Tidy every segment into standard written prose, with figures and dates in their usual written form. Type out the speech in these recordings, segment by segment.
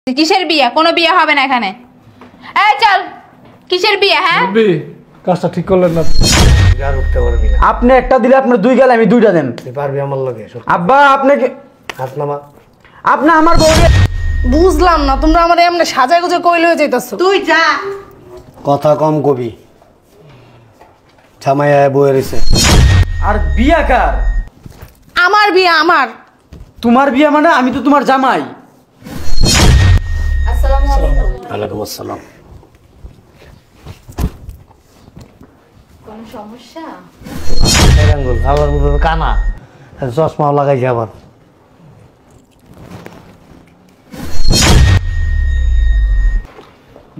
কিসের বিয়ে? কোনো বিয়ে হবে না এখানে। এই চল, কিসের বিয়ে? হ্যাঁ কাজটা ঠিক করলেন না। আর উঠতে পারবি না। আপনি একটা দিলে আপনার দুই গেলে আমি দুইটা দেন। তুই পারবি আমার লগে? আব্বা আপনাকে হাত নামা। আপনি আমার বউরে বুঝলাম না, তোমরা আমার এমনি সাজায় গুজে কইলে হয়ে যাইতাছো। তুই যা, কথা কম কবি। ছামাইয়া বয়ে রয়েছে। আর বিয়া কার? আমার বিয়ে আমার। তোমার বিয়া মানে আমি তো তোমার জামাই। আসসালামু আলাইকুম। ওয়ালাইকুম আসসালাম। কোনো সমস্যা? আঙ্গুল আবার কানা চশমাও লাগাইছে আবার।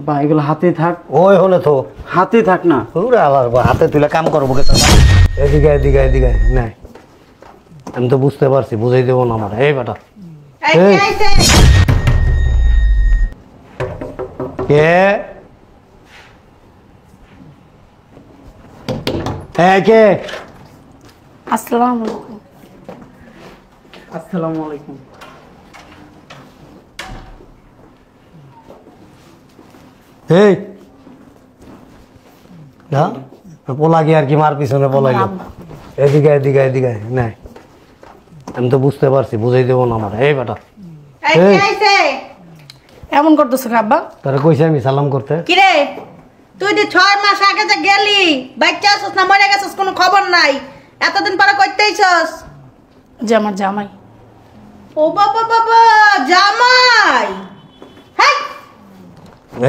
বা এগুলো হাতে থাক, ওই হলে তো হাতে থাক না। পুরো আবার হাতে তুলে কাম করবো। এদিকে এদিকে এদিকে নাই, আমি তো বুঝতে পারছি, বুঝাই দেবো না আমার। এই বেটা এই এই। কে আইছে? কে? হ্যাঁ কে? আসসালামু আলাইকুম। আসসালামু আলাইকুম। এই না পোলা গিয়ে আর কি মার পিছনে পলাইলো। এদিকে এদিকে এদিকে নাই, আমি তো বুঝতে পারছি, বুঝাই দেবো না আমার। এই বেটা এই কে আইছে? এমন করতেছো কেন আব্বা? তারা কইছে আমি সালাম করতে। কি রে, তুই যে 6 মাস আগে যে গেলি, বাচ্চা আছিস না মরে গেছিস কোনো খবর নাই, এতদিন পরে কইতেইছস? যে আমার জামাই। ও বাবা বাবা, জামাই? হ্যাঁ,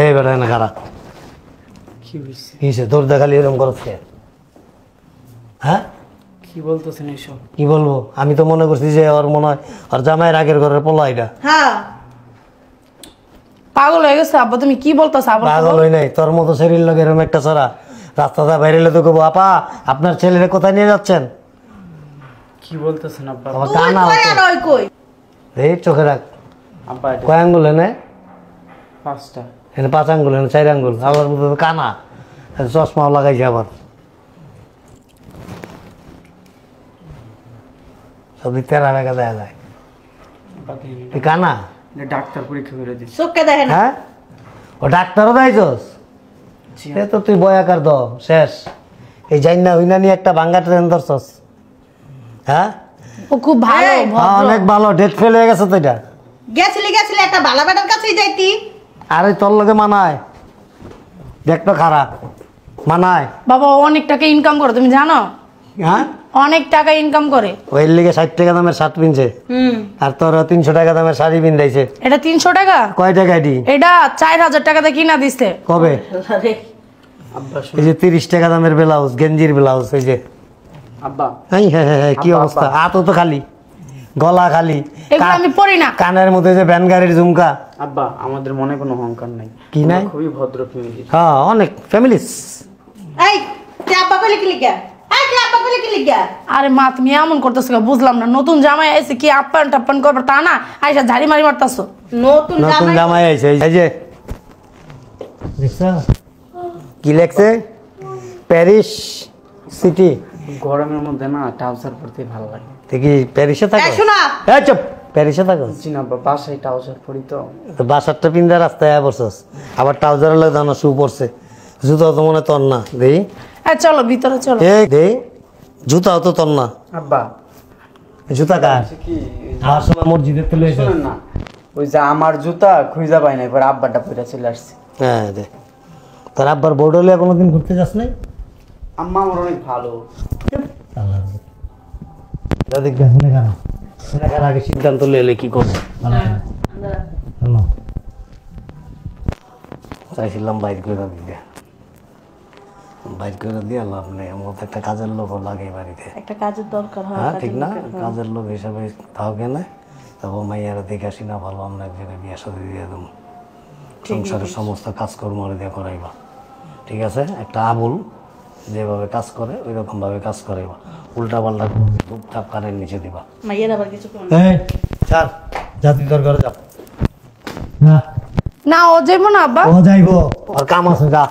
এই বেটা না খারাপ কি হইছে? কিসে তোর দেখালি এরকম করছে? হ্যাঁ কি বলতেছেন এসব? কি বলবো, আমি তো মনে করছি যে ওর মনে হয় ওর জামাইয়ের আগের ঘরের পোলা এটা। হ্যাঁ। পাগল হয়ে গেছে আব্বা, তুমি কি বলতেছো আবার? পাগল হই নাই, তোর মতো শরীর লোক এরকম একটা ছড়া রাস্তাটা বাইরেলে তো কবো আপা আপনার ছেলেরে কোথায় নিয়ে যাচ্ছেন? কি বলতেছেন আব্বা? আবার তুই কানা কই আর ওই কই? এই চোখে রাখ। আব্বা এটা কয় আঙ্গুল এনে? 5টা। এনে 5 আঙ্গুল, এনে 4 আঙ্গুল। আবার মতো কানা, চশমাও লাগাইছে আবার। সবই তেরা বেকা দেখা যায়। তুই কানা? এটা ডাক্তার পরীক্ষা করে দিছে। চোখে দেখে না। হ্যাঁ ও ডাক্তারও দাইছস? এ তো তুই বয়াকার দ শেষ। এই জাইনা হইনা নিয়ে একটা ভাঙ্গা ট্রেন ধরছস। হ্যাঁ ও খুব ভালো, এই, ভদ্র। অনেক ভালো, ডেট ফেল হয়ে গেছে তো এটা। গেছিলি একটা ভালো বেটার কাছেই যাইতি। আরে তোর লগে মানায়, দেখতো খারাপ মানায়। বাবা ও অনেক টাকা ইনকাম করে, তুমি জানো? হ্যাঁ অনেক টাকা ইনকাম করে। ওই লিগে 60 টাকা দামের শার্ট পিনছে, আর তোর 300 টাকা দামের শাড়ি পিন্দাইছে। এটা 300 টাকা? কয় টাকা এটি? এটা 4000 টাকাতে কিনা দিছে। কবে? আব্বা এই যে 30 টাকা দামের ব্লাউজ, গেঞ্জির ব্লাউজ, এই যে আব্বা হ্যাঁ হ্যাঁ হ্যাঁ কি আব্বা, অবস্থা? আব্বা। হাতও তো খালি, গলা খালি, এগুলো আমি পরি না। কানের মধ্যে যে ভ্যান গাড়ির ঝুমকা। আব্বা আমাদের মনে কোনো অহংকার নাই। কি নাই? আমরা খুবই ভদ্র ফ্যামিলি। হ্যাঁ অনেক ফ্যামিলিস। এই তুই আব্বা কইলি কি লিগা? এই তুই আব্বা কইলি কি লিগা? আরে মা তুমি এমন করতেছো কেন? বুঝলাম না। নতুন জামাই আইছে কি আপ্যায়ন টাপ্যায়ন করবে তা না, আইসা ঝাড়ি মারি মারতাছো। নতুন নতুন জামাই। জামাই আইছে, এই যে দেখছো কি লেখছে? Paris city. গরমের মধ্যে না ট্রাউজার পরতে ভালো লাগে। দেখি প্যারিসে থাকো? এই শোনা, এই চুপ, প্যারিসে থাকো? জি না আব্বা, বাসায় ট্রাউজার পরি তো। তো বাসারটা পিন্দা রাস্তায় বসছস, আবার ট্রাউজারের লাগে দানা শু পড়ছে, জুতা তো মনে তোর না। দেই এই চলো ভিতরে চলো। এই দেই জুতাও তো তোর না। আব্বা জুতা কার? কি আর সময় মসজিদে তুলে এসে শুনেন না, ওই যে আমার জুতা খুঁজা পাই নাই, পরে আব্বাটা পরে চলে আসছে। হ্যাঁ দে। তোর আব্বার বোর্ডলে কোনোদিন ঘুরতে যাস নাই? আম্মা আমার অনেক ভালো। দেখ শুনে কেন, শুনে কেন আগে সিদ্ধান্ত লেলে কি করবো। হ্যালো চাইছিলাম বাইর করে দিতে, বাইর করে দিয়ে লাভ নেই। আমার তো একটা কাজের লোক লাগে বাড়িতে। একটা কাজের দরকার হয়। হ্যাঁ ঠিক না, কাজের লোক হিসাবে তাও কেন তবু মাইয়ারা দেখে আসি না ভালো, আমরা এক জায়গায় বিয়ে সাথে দিয়ে দেবো, সংসারের সমস্ত কাজকর্ম দিয়ে করাইবা। ঠিক আছে, একটা আবুল যেভাবে কাজ করে ওই রকম ভাবে কাজ করাইবা, উল্টা পাল্টা ধূপধাপ কানের নিচে দিবা। মাইয়ের আবার কিছু কই। ছাড়, জাতি তোর ঘরে যা। না না ও যাইবো না আব্বা। ও যাইবো, আর কাম আছে, যা।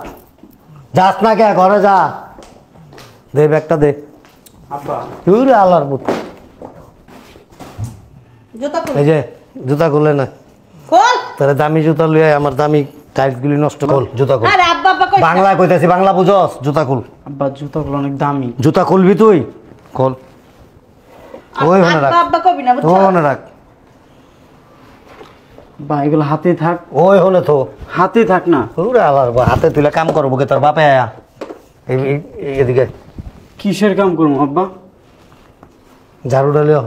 যাস না কে, ঘরে যা। দে ব্যাগটা দে। আব্বা আল্লাহর পুত, জুতা কই? এই যে জুতা খুলে না, খোল। তাহলে দামি জুতা লইয়া আমার দামি টাইলসগুলি নষ্ট কর, জুতা খুল। আরে আব্বা আব্বা কইছ না। বাংলা কইতাছি, বাংলা বুঝস? জুতা খুল, আব্বা জুতাগুলো অনেক দামি। জুতা খুলবি তুই, খোল। ওই হনে রাখ, আব্বা আব্বা কবি না বুঝছো? ওই হনে রাখ, বা এগুলো হাতে থাক, ওই হনে তো। হাতে থাক না। ওরে আবার হাতে তুলে কাম করবো কে তোর বাপে আয়া? এদিকে কিসের কাম করবো আব্বা? ঝাড়ু ডালিও।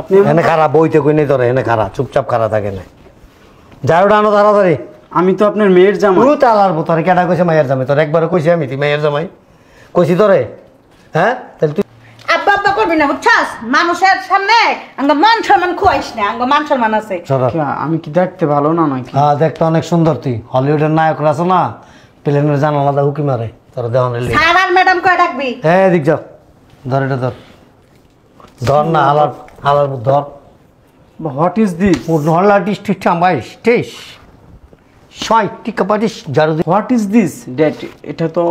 আপনি এনে খারাপ বইতে কই নেই তোরে, এনে খারাপ চুপচাপ খারাপ থাকে না। ঝাড়ু ডানো তাড়াতাড়ি। আমি তো আপনার মেয়ের জামা। তুই তালার তোরে কেডা কইছে মায়ের জামাই? তোর একবার কইছি আমি তুই মায়ের জামাই কইছি তোরে? হ্যাঁ তাহলে তুই আব্বা আব্বা করবি না বুঝছস? মানুষের সামনে আঙ্গ মান সম্মান খুয়াইস না, আঙ্গ মান সম্মান আছে। সরা। আমি কি দেখতে ভালো না নাকি? হ্যাঁ দেখতে অনেক সুন্দর তুই। হলিউডের নায়করা আছে না, প্লেনের জানালাদা হুকি মারে তোর দেওয়ানের লিগে। স্যার আর ম্যাডাম কয় ডাকবি? হ্যাঁ দিক যাও, ধর এটা ধর, ধর না হালার হালার ধর। What is this? নলাটিস ঠিক চাম্বাইস টেস ছয় টিকা পাটিস ঝাড়ু দি। What is this dad? এটা তো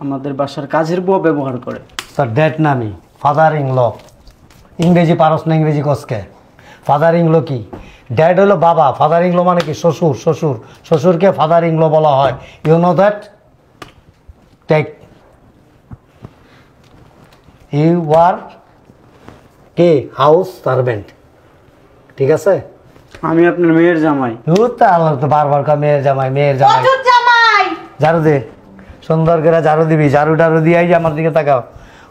আমাদের বাসার কাজের বউ ব্যবহার করে। তার ড্যাড নামি ফাদার ইন ল। ইংরেজি পারস না? ইংরেজি কসকে? ফাদার ইন ল কি? ড্যাড হলো বাবা, ফাদার ইন ল মানে কি? শ্বশুর। শ্বশুর শ্বশুরকে ফাদার ইন ল বলা হয়। You know that? Take you are K house servant, ঠিক আছে? আমি আপনার মেয়ের জামাই। তো বারবার কা মেয়ের জামাই, মেয়ের জামাই। কচুর জামাই। ঝাড়ু দে, সুন্দর করে ঝাড়ু দিবি। ঝাড়ু টাড়ু দিয়ে যে আমার দিকে তাকাও।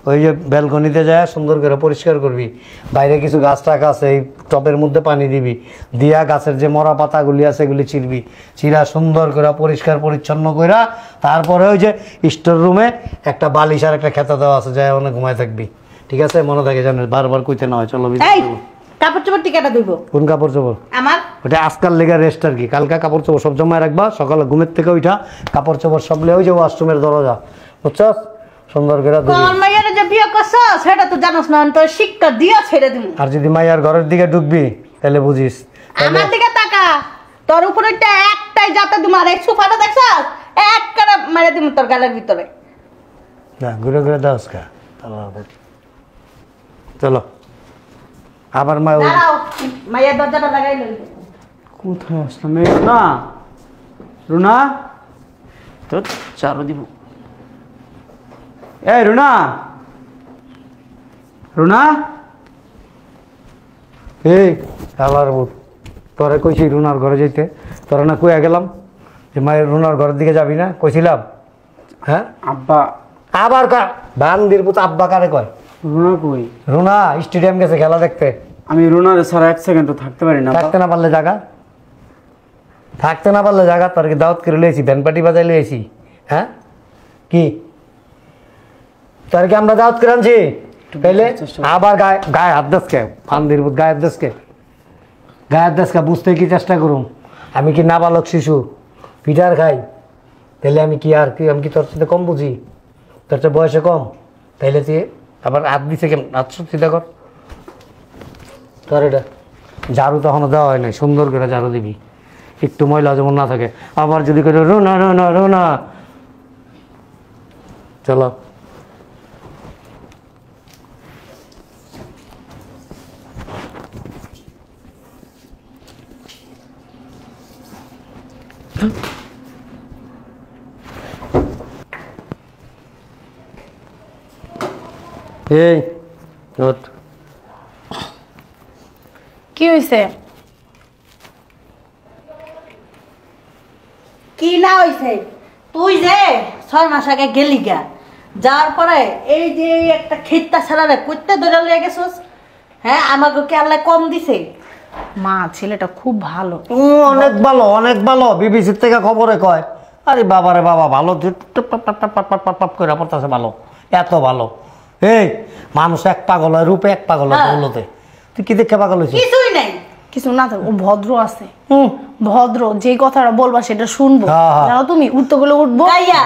ওই যে ব্যালকনিতে যায় সুন্দর করে পরিষ্কার করবি। বাইরে কিছু গাছ টাকা আছে, এই টবের মধ্যে পানি দিবি, দিয়া গাছের যে মরা পাতাগুলি আছে এগুলি চিরবি। চিরা সুন্দর করে পরিষ্কার পরিচ্ছন্ন কইরা তারপরে ওই যে স্টোর রুমে একটা বালিশ আর একটা খেতা দেওয়া আছে, যায় ওখানে ঘুমায় থাকবি, ঠিক আছে? মনে থাকে জানিস, বারবার কইতে না হয়। চলো এই কাপড় চোপড় টিকাটা দিব। কোন কাপড় চোপড়? আমার ওটা আজকাল লেগে রেস্ট আর কি। কালকা কাপড় চোপড় সব জমায় রাখবা, সকালে ঘুমের থেকে ওইটা কাপড় চোপড় সব লে ওই যে ওয়াশরুমের দরজা, বুঝছস? সুন্দর করে ধুবি। কোন মাইয়ারে যে বিয়ে করছস সেটা তো জানোস না, আমি তো শিক্ষা দিয়া ছেড়ে দিমু। আর যদি মাইয়ার ঘরের দিকে ঢুকবি তাহলে বুঝিস। আমার দিকে তাকা, তোর উপর একটা একটাই যাতে দিমু। আর এই সোফাটা দেখছস, এক করে মেরে দিমু তোর গালের ভিতরে। না ঘুরে ঘুরে দাস কা। চলো আবার মা দাঁড়াও, মাইয়ার দরজাটা লাগাই লই। কোথায় আসলাম? মেয়ে রুনা, রুনা তো চারো দিব। এই রুনা, রুনা। এই আবার তোরে কইছি রুনার ঘরে যাইতে, তোরা না কইয়া গেলাম যে মায়ের রুনার ঘরের দিকে যাবি না, কইছিলাম? হ্যাঁ আব্বা আবার কা বান্দির পুত আব্বা কারে কয়? রুনা কই? রুনা স্টেডিয়াম গেছে খেলা দেখতে। আমি রুনার ছাড়া এক সেকেন্ডও থাকতে পারি না। থাকতে না পারলে জায়গা, থাকতে না পারলে জায়গা তোর কি দাওয়াত করে লইছি, ব্যান্ড পার্টি বাজাই লইছি? হ্যাঁ কি তোর কি আমরা দাওয়াত করে আনছি? তাইলে আবার গায়ে গায়ে হাত দেশকে ফান্দির বুত গায়ের দেশকে, গায়ের দেশকে বুঝতে কি চেষ্টা করুন? আমি কি নাবালক শিশু পিঠার খাই? তাহলে আমি কি আর কি, আমি কি তোর সাথে কম বুঝি? তোর চেয়ে বয়সে কম? তাইলে তুই আবার হাত দিছে কেমন? হাত চিন্তা কর তোর। এটা ঝাড়ু তখনও দেওয়া হয় নাই, সুন্দর করে ঝাড়ু দিবি, একটু ময়লা যেমন না থাকে। আবার যদি করে রোনা রোনা রোনা। চলো এই ওঠ। কি হয়েছে? কি না হইছে? তুই যে 6 মাস আগে গেলি গা, যাওয়ার পরে এই যে একটা খেত্তা ছেলেরে কইতে ধরে লয়ে গেছস। হ্যাঁ, আমাকে কি আল্লাহ কম দিছে? মা ছেলেটা খুব ভালো। অনেক ভালো, অনেক ভালো। বিবিসির থেকে খবরে কয়, আরে বাবারে বাবা ভালো করে পড়তেছে, ভালো, এত ভালো। এই মানুষ এক পাগল হয় রূপে, এক পাগল হয় বলতে। তুই কি দেখে পাগল হয়েছিস? কিছুই নাই। কিছু না থাকে, ও ভদ্র আছে, ভদ্র। যে কথাটা বলবা সেটা শুনবো। হ্যাঁ, হ্যাঁ। জানো তুমি উঠতে গেলে উঠবো, গাইয়া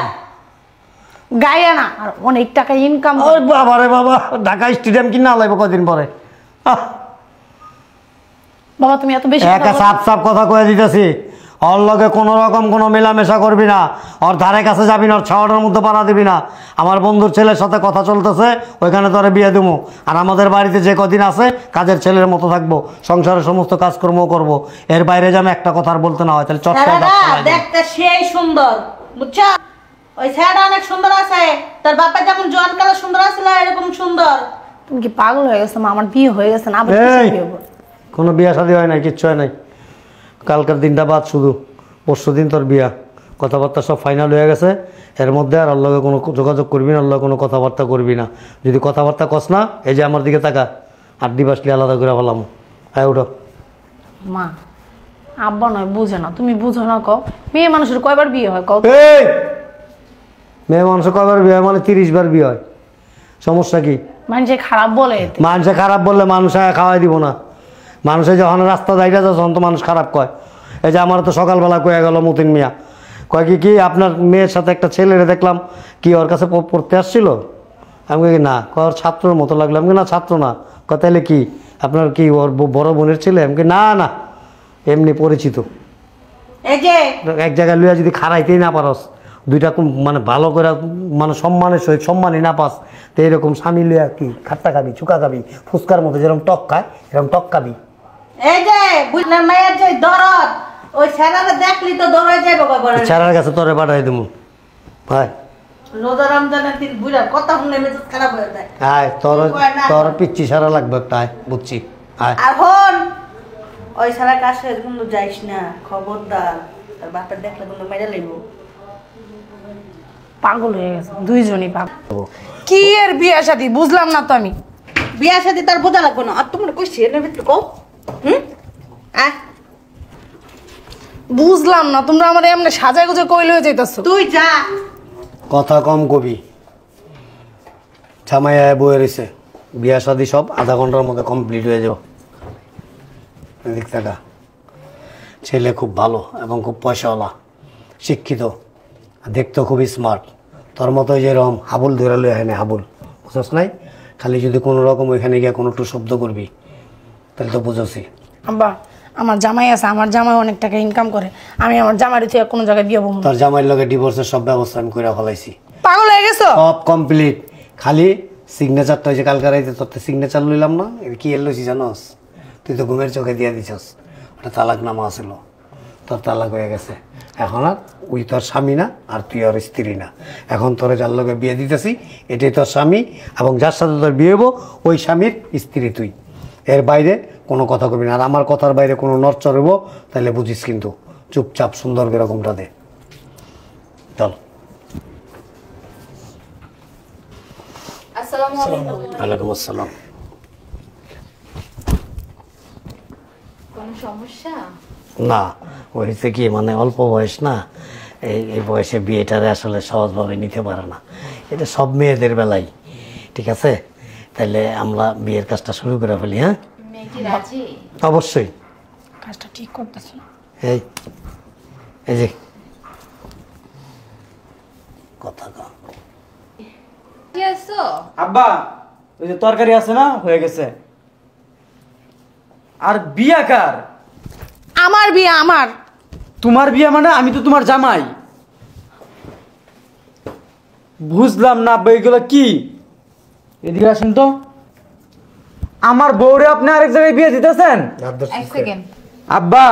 গায়ে না। আর অনেক টাকা ইনকাম। ওই বাবারে বাবা, ঢাকা স্টেডিয়াম কিনা লাগবে কদিন পরে। বাবা তুমি এত বেশি একা সাপ সাপ কথা কয়ে দিতেছি, ওর লগে কোনো রকম কোনো মেলামেশা করবি না, ওর ধারে কাছে যাবি না, ওর ছাওয়াটার মধ্যে পাড়া দিবি না। আমার বন্ধুর ছেলের সাথে কথা চলতেছে, ওইখানে তোরে বিয়ে দেবো। আর আমাদের বাড়িতে যে কদিন আছে কাজের ছেলের মতো থাকবো, সংসারের সমস্ত কাজকর্ম করব। এর বাইরে যেন একটা কথা আর বলতে না হয়, তাহলে চটকায় দেখতে সেই সুন্দর, বুঝছো? ওই ছেলেটা অনেক সুন্দর আছে, তোর বাপা যেমন জোয়ান কালে সুন্দর আছিল এরকম সুন্দর। তুমি কি পাগল হয়ে গেছো মা? আমার বিয়ে হয়ে গেছে না, আবার কিসের বিয়ে হবো? কোনো বিয়া শাদী হয় নাই, কিচ্ছু হয় নাই। কালকের দিনটা বাদ, শুধু পরশু দিন তোর বিয়া। কথাবার্তা সব ফাইনাল হয়ে গেছে। এর মধ্যে আর আল্লাহকে কোনো যোগাযোগ করবি না, আল্লাহ কোনো কথাবার্তা করবি না। যদি কথাবার্তা কস না, এই যে আমার দিকে তাকা, আড্ডি বাসলি আলাদা করে ফেলাম। হ্যাঁ উঠো। মা আব্বা নয়, বুঝে না, তুমি বুঝো না। কও মেয়ে মানুষের কয়বার বিয়ে হয় কও? এই মেয়ে মানুষের কয়বার বিয়ে হয়? মানে 30 বার বিয়ে হয়। সমস্যা কি? মানুষে খারাপ বলে এতে। মানুষে খারাপ বললে মানুষ খাওয়াই দিব না। মানুষে যখন রাস্তা যাইটা যায় তখন তো মানুষ খারাপ কয়। এই যে আমার তো সকালবেলা কয়ে গেল মতিন মিয়া, কয় কি আপনার মেয়ের সাথে একটা ছেলেরে দেখলাম, কি ওর কাছে পড়তে আসছিল? আমি কি না, ওর ছাত্রর মতো লাগলো। আমি না ছাত্র না। তাহলে কি আপনার কি ওর বড় বোনের ছেলে? আমি না না, এমনি পরিচিত। এই যে এক জায়গায় লইয়া যদি খারাইতেই না পারস, দুইটা মানে ভালো করে মানে সম্মানের সহিত সম্মানই না পাস, তো এরকম স্বামী লইয়া কি খাট্টা খাবি, চুকা খাবি, ফুচকার মতো যেরকম টক খায় এরকম টক খাবি। এই যে বুঝলেন মায়ের যে দরদ, ওই ছেলেটা দেখলি তো দৌড়ে যাইব বাবা। ছেড়ার কাছে তোরে পাঠাই দেবো। ভাই রোজা রমজানের দিন বুঝা কথা শুনলে মেজাজ খারাপ হয়ে যায়। আয়, তোর পিচ্ছি সারা লাগবে একটা। আয় বুঝছি। আয় আর হন ওই সারা কাছে কিন্তু যাইস না, খবরদার। তার বাপের দেখলে কিন্তু মেরে লইব। পাগল হয়ে গেছে দুইজনই পাগল। কি এর বিয়ে শাদী বুঝলাম না তো আমি। বিয়ার সাথে তার বোঝা লাগবে না। আর তোমার কইছি এর ভিতরে কও। আহ বুঝলাম না, তোমরা আমার এমনি সাজায় গুজে কইলে হয়ে যাইতাছো। তুই যা। কথা কম কবি। জামাই আয় বয়ে রয়েছে, বিয়া শাদি সব আধা ঘন্টার মধ্যে কমপ্লিট হয়ে যাব। এদিক থাকা ছেলে খুব ভালো এবং খুব পয়সাওয়ালা, শিক্ষিত, দেখতেও খুবই স্মার্ট। তোর মতো যেরকম হাবুল ধরে লই হয় না, হাবুল বুঝছ নাই? খালি যদি কোনো রকম ওইখানে গিয়ে কোনো একটু শব্দ করবি তাহলে তো বুঝছি। আব্বা আমার জামাই আছে, আমার জামাই অনেক টাকা ইনকাম করে, আমি আমার জামাইয়ের থেকে কোনো জায়গায় বিয়ে বলবো না। তোর জামাইয়ের লগে ডিভোর্সের সব ব্যবস্থা আমি করে ফেলাইছি। পাগল হয়ে গেছো? সব কমপ্লিট, খালি সিগনেচারটা ওই যে কালকে রাইতে তোর সিগনেচার লইলাম না, কি এর লইছি জানোস? তুই তো ঘুমের চোখে দিয়ে দিছস। ওটা তালাক নামা আছিল, তোর তালাক হয়ে গেছে। এখন আর ওই তোর স্বামী না, আর তুই ওর স্ত্রী না। এখন তোরে যার লগে বিয়ে দিতেছি এটাই তোর স্বামী, এবং যার সাথে তোর বিয়ে হবো ওই স্বামীর স্ত্রী তুই। এর বাইরে কোনো কথা করবি না। আর আমার কথার বাইরে কোনো নড়চড় হবো তাহলে বুঝিস কিন্তু। চুপচাপ সুন্দর এরকমটা দে। চল। আসসালামু আলাইকুম। ওয়ালাইকুম আসসালাম। কোনো সমস্যা? না, হয়েছে কি মানে অল্প বয়স না, এই বয়সে বিয়েটারে আসলে সহজভাবে নিতে পারে না। এটা সব মেয়েদের বেলাই। ঠিক আছে, তাহলে আমরা বিয়ের কাজটা শুরু করে ফেলি। হ্যাঁ মেয়ে কি রাজি? অবশ্যই। কাজটা ঠিক করতেছ? এই এই যে কথা কা কি আছো? আব্বা ওই যে তরকারি আছে না, হয়ে গেছে। আর বিয়া কার? আমার বিয়ে আমার। তোমার বিয়া মানে? আমি তো তোমার জামাই। বুঝলাম না আব্বা, এগুলো কি? এদিকে আসেন তো। আমার বউরে আপনি আরেক জায়গায় বিয়ে দিতেছেন? এক সেকেন্ড। আব্বা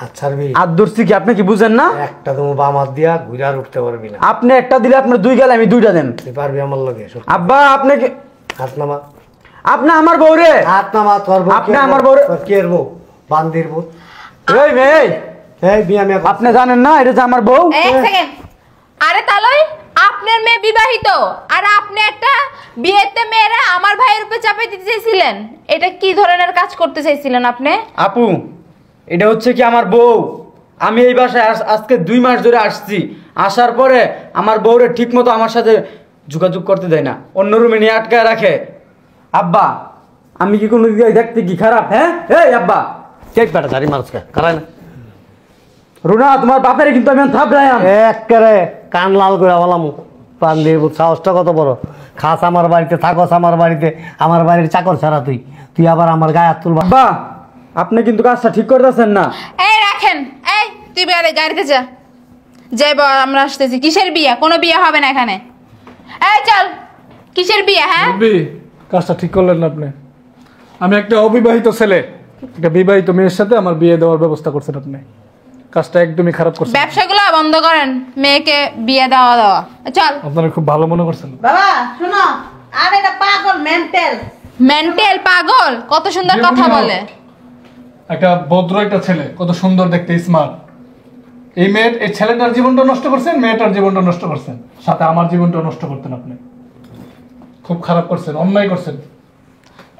আচ্ছা আর ধরছি কি, আপনি কি বুঝেন না? একটা তুমি বাম হাত দিয়া ঘুরে আর উঠতে পারবি না। আপনি একটা দিলে আপনার দুই গেলে আমি দুইটা দেন। তুই পারবি আমার লগে? আব্বা আপনি কি, হাত নামা। আপনি আমার বউরে, হাত নামা। তোর বউ আপনি আমার বউরে, কে বউ? বান্দির বউ। এই মেয়ে, এই বিয়া মেয়ে আপনি জানেন না এটা যে আমার বউ? এক সেকেন্ড। আরে তালই, আপনার মেয়ে বিবাহিত আর আপনি একটা বিয়েতে মেয়েরা আমার ভাইয়ের উপর চাপিয়ে দিতে চাইছিলেন। এটা কি ধরনের কাজ করতে চাইছিলেন আপনি? আপু এটা হচ্ছে কি আমার বউ। আমি এই বাসায় আজকে 2 মাস ধরে আসছি। আসার পরে আমার বউরে ঠিক মতো আমার সাথে যোগাযোগ করতে দেয় না, অন্য রুমে নিয়ে আটকায় রাখে। আব্বা আমি কি কোনো দিকে দেখতে কি খারাপ? হ্যাঁ এই আব্বা, কেক বেটা ধারি মারছে কারাই না। রুনা তোমার বাপের কিন্তু আমি থাপড়াইলাম একেবারে কান লাল করে বলাম। বান্দির বউ, সাহসটা কত বড়! খাস আমার বাড়িতে, থাকস আমার বাড়িতে, আমার বাড়ির চাকর ছাড়া তুই, তুই আবার আমার গায়ে হাত তুলবা? আব্বা আপনি কিন্তু কাজটা ঠিক করতেছেন না। এই রাখেন, এই তুই বেয়ারে গাড়িতে যা, যাই বল আমরা আসতেছি। কিসের বিয়া? কোনো বিয়া হবে না এখানে। এই চল, কিসের বিয়া? হ্যাঁ কাজটা ঠিক করলেন না আপনি। আমি একটা অবিবাহিত ছেলে, একটা বিবাহিত মেয়ের সাথে আমার বিয়ে দেওয়ার ব্যবস্থা করছেন আপনি। কাজটা একদমই খারাপ করছেন। ব্যবসাগুলো বন্ধ করেন, মেয়েকে বিয়ে দেওয়া। চল। আপনারা খুব ভালো মনে করছেন। বাবা শুনো, আর এটা পাগল মেন্টাল। মেন্টাল পাগল, কত সুন্দর কথা বলে। একটা ভদ্র একটা ছেলে, কত সুন্দর দেখতে, স্মার্ট। এই ছেলেটার জীবনটা নষ্ট করছেন, মেয়েটার জীবনটা নষ্ট করছেন, সাথে আমার জীবনটা নষ্ট করতেন আপনি। খুব খারাপ করছেন, অন্যায় করছেন।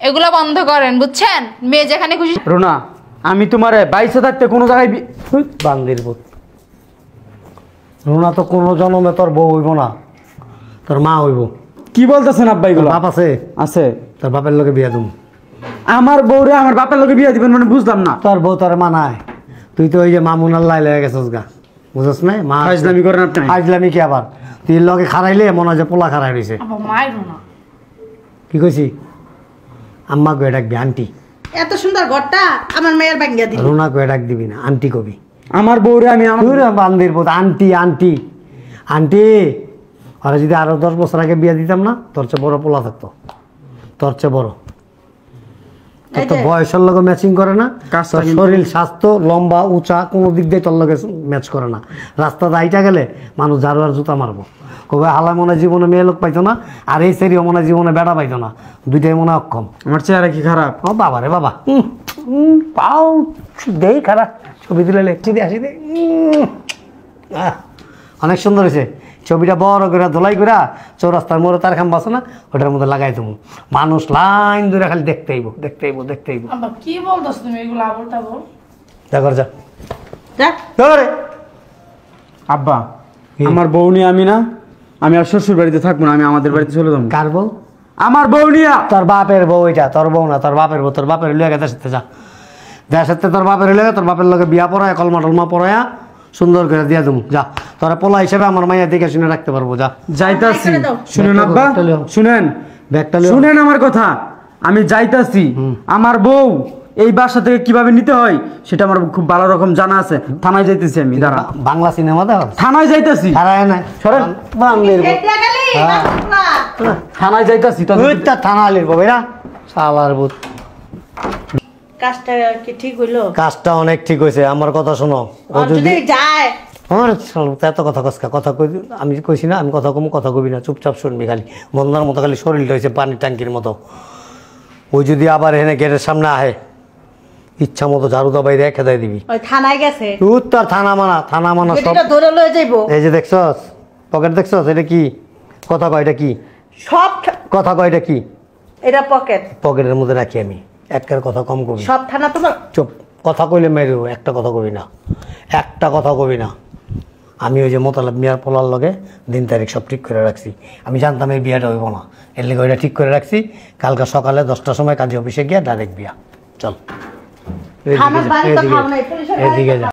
এগুলো বন্ধ করেন, বুঝছেন? মেয়ে যেখানে খুশি। রুনা, আমি তোমারে বাইসে থাকতে কোনো জায়গায় বান্দির পুত। রুনা তো কোনো জন্মে তোর বউ হইব না, তোর মা হইব। কি বলতেছেন আব্বা এগুলো? বাপ আছে? আছে। তোর বাপের লোকে বিয়া দিম। আমার বউরে আমার বাপের লোকে বিয়ে দিবেন মানে বুঝলাম না। তোর বউ তোর মানায়? তুই তো ওই যে মামুনার লাই লেগে গেছিস গা, বুঝছ না? মা ফাজলামি করেন আপনি। ফাজলামি কি আবার? তুই লগে খারাইলে মনে হয় যে পোলা খারাই রয়েছে। আবার মাইরো না। কি কইছি? আম্মা গো ডাকবি আন্টি। এত সুন্দর ঘরটা আমার মেয়ের ভাঙ্গিয়া দিল। রুনা গো ডাক দিবি না, আন্টি কবি। আমার বউরে আমি বান্দির পুত আন্টি আন্টি আন্টি। আর যদি আরো 10 বছর আগে বিয়া দিতাম না, তোর চেয়ে বড় পোলা থাকতো, তোর চেয়ে বড়। তোর তো বয়সের লগে ম্যাচিং করে না, তোর শরীর স্বাস্থ্য লম্বা উঁচা কোনো দিক দিয়ে তোর লগে ম্যাচ করে না। রাস্তাতে আইটা গেলে মানুষ ঝাড়ু আর জুতা মারবো, কবে হালা মনে জীবনে মেয়ে লোক পাইতো না, আর এই সেরিও মনে জীবনে বেড়া পাইতো না, দুইটাই মনে অক্ষম। আমার চেহারা কি খারাপ? ও বাবা রে বাবা, পাও দেই খারাপ। ছবি তুলে লেখছি দিয়ে আসি দে। অনেক সুন্দর হয়েছে ছবিটা, বড় করে ধোলাই করে চৌরাস্তার মোড়ে তার খাম্বা আছে না, ওটার মধ্যে লাগাই তুমি, মানুষ লাইন ধরে খালি দেখতে আইব দেখতে আইব দেখতে আইব। আব্বা কি বলতেছ তুমি এগুলো আবল তাবল? দেখো যা যা ধরে। আব্বা, আমার বউ নিয়ে আমি আর শ্বশুর বাড়িতে থাকবো না, আমি আমাদের বাড়িতে চলে যাবো। কার বউ? আমার বউ নিয়া। তোর বাপের বউ এটা, তোর বউ না, তোর বাপের বউ। তোর বাপের লিয়ে দেশের যা, দেশের তোর বাপের লিয়ে, তোর বাপের লগে বিয়া পড়ায় কলমা টলমা পড়ায়া সুন্দর করে দিয়া দেবো। যা, তোরা পোলা হিসেবে আমার মাইয়া দেখে শুনে রাখতে পারবো। যা যাইতাছি। করে দাও। শুনেন আব্বা, শুনেন, ব্যাগটা শুনেন আমার কথা। আমি যাইতাছি। আমার বউ এই বাসা থেকে কিভাবে নিতে হয় সেটা আমার খুব ভালো রকম জানা আছে। থানায় যাইতেছি আমি। দাঁড়া, বাংলা সিনেমা দেখো? থানায় যাইতাছি। হারায় নাই সরেন। বান্দির বউ। এটা গেলি বাবা। থানায় যাইতাছি তো। ওইটা থানা আলির বউ এরা শালার ভূত। কাজটা কি ঠিক হইলো? কাজটা অনেক ঠিক হয়েছে। আমার কথা শোনো, ও আর যদি যায় আমার এত কথা কসকা কথা কই, আমি কইছি না আমি কথা কম, কথা কবি না, চুপচাপ শুনবি খালি। বন্ধার মতো খালি শরীরটা হয়েছে পানির ট্যাঙ্কির মতো। ওই যদি আবার এনে গেটের সামনে আহে, ইচ্ছা মতো ঝাড়ু দাবাই রেখে দেয় দিবি। ওই থানায় গেছে, উত্তর থানা মানা সব। এটা ধরে লয়ে যাইবো। এই যে দেখছস পকেট, দেখছস এটা কি কথা কয়? এটা কি সব কথা কয়? এটা কি? এটা পকেট। পকেটের মধ্যে রাখি আমি। একটার কথা কম কবি। সব থানা তোমার। চুপ, কথা কইলে মেরে একটা কথা কবি না, একটা কথা কবি না। আমি ওই যে মোতালাব মিয়ার পোলার লগে দিন তারিখ সব ঠিক করে রাখছি। আমি জানতাম এই বিয়াটা হইব না, এর লেগে ওইটা ঠিক করে রাখছি। কালকে সকালে 10টার সময় কাজী অফিসে গিয়া ডাইরেক্ট বিয়া। চল আমার বাড়ি তো খাও নাই, পুলিশের বাড়ি এদিকে যা।